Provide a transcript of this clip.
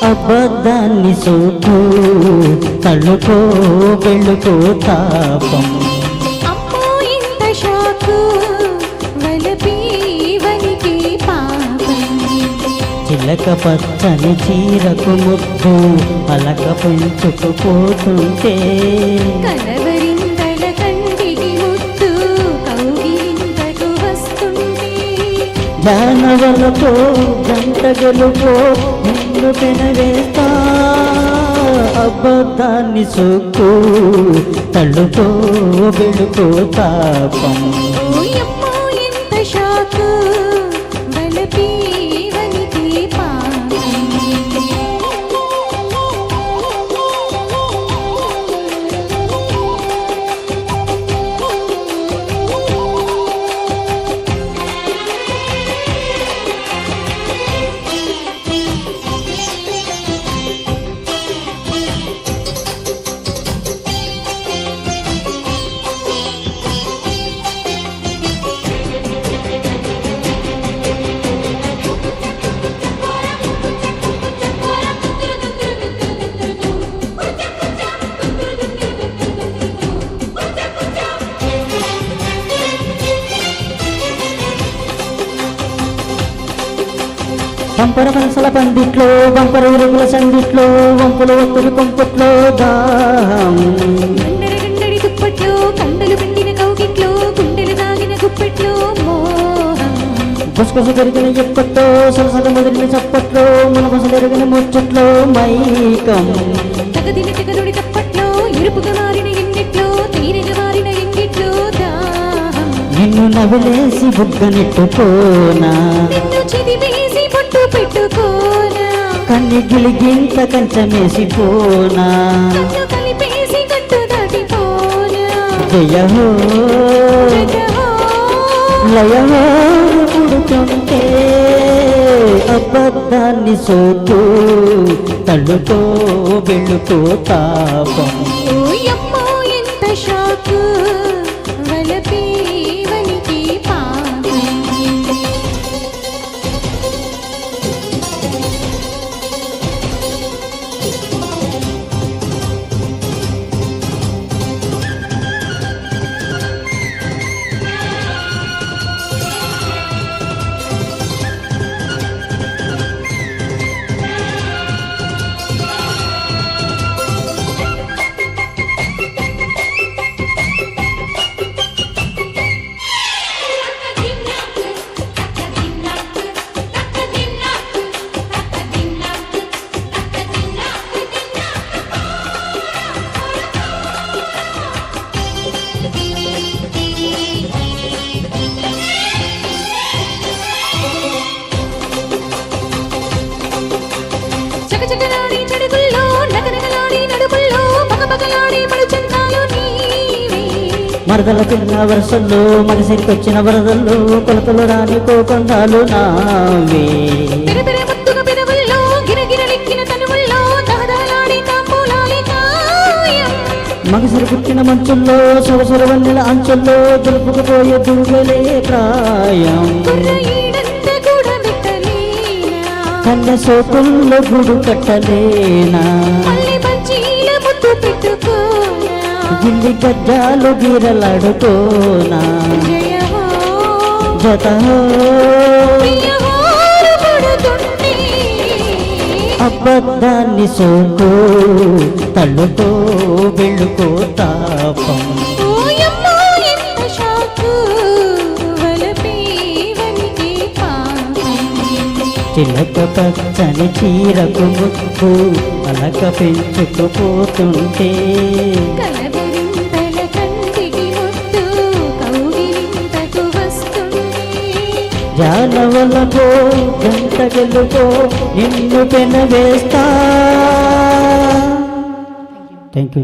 అబద్ధాన్ని సోకు తళ్ళుకో వెళ్ళుకో తాపం అమ్మో ఇంత షాకు వలపి వనికి పాపం చిలక పచ్చని చీరకు ముద్దు అలక పెంచుకుపోతుంటే కలవరిందల కంటికి ముద్దు కౌగిలింతకు వస్తుంటే జానవలతో గంట గెలుపో నిన్ను పెనవేస్తా అబద్ధాన్ని సోకు తళ్ళుకో వెళ్ళుకో తాపం ఓయమ్మో ఎంత షాకు వలపి వనికి పాపం పంపర మనసల పందిట్లో బంపర ఉరుగుల సందిట్లో వంపుల ఒత్తులు కొంపట్లో దాహం గండడి దుప్పట్లో కండలు పిండిన కౌగిట్లో గుండెలు దాగిన గుప్పెట్లో మోహం బుసకొస పెరిగిన ఎప్పట్లో సలసల మొదలిన చప్పట్లో మునకొసలెరిగిన ముచ్చట్లో మైకం తగదిన తెగలుడి తప్పట్లో ఎరుపుగా మారిన ఎన్నిట్లో తీరిగా మారిన ఎంగిట్లో దాహం నిన్ను నవిలేసి బుగ్గనెట్టుకోనా నిన్ను చిదివేసి బొట్టు పెట్టుకోనా కన్ని గిలిగింత కంచమేసిపోనా కన్ను కలిపేసి కట్టు దాటిపోనా జయహో జగహో లయహో పుడుతుంటే అబద్ధాన్ని సోకు తళ్ళుకో వెళ్ళుకో తాపం ఓయమ్మో ఎంత షాకు వలపి వనికి పాపం చకచకలాడి చెడుగుల్లో నగనగలాడి నడుముల్లో పగపగలాడి పడుచందాలు నీవే మరదల పిల్ల వరసల్లో మగసిరికొచ్చిన వరదల్లో కొలతలు రాని కోకొండాలు నావే పెరపెర ముత్తుగా పెదవుల్లో గిరగిరలెక్కిన తనువుల్లో దహదహలాడి తాంబూలాలి కాయం మగసిరి పుట్టిన మంచుల్లో సొగసుర వన్నెల అంచుల్లో దులుపుకుపోయే దుర్గలే ప్రాయం కుర్ర ఈడంత కూడా పెట్టలేనా కన్య సోకుల్లో గుడు కట్టలేనా మళ్ళీ మంచీల ముద్దు పెట్టుకోనా గిల్లి గజ్జాలు గీరలాడుకోనా జయహో జతహో ప్రియహో పడుతుంటే అబద్ధాన్ని సోకు తళ్ళుకో వెళ్ళుకో తాపం ఓయమ్మో ఎంత షాకు వలపి వనికి పాపం చిలక పచ్చని చీరకు ముద్దు అలక పెంచుకుపోతుంటే కలవరింతల కంటికి ముద్దు కౌగిలింతకు వస్తుంటే జానవలకో గంట గెలుకో నిన్ను పెనవేస్తా థ్యాంక్ యూ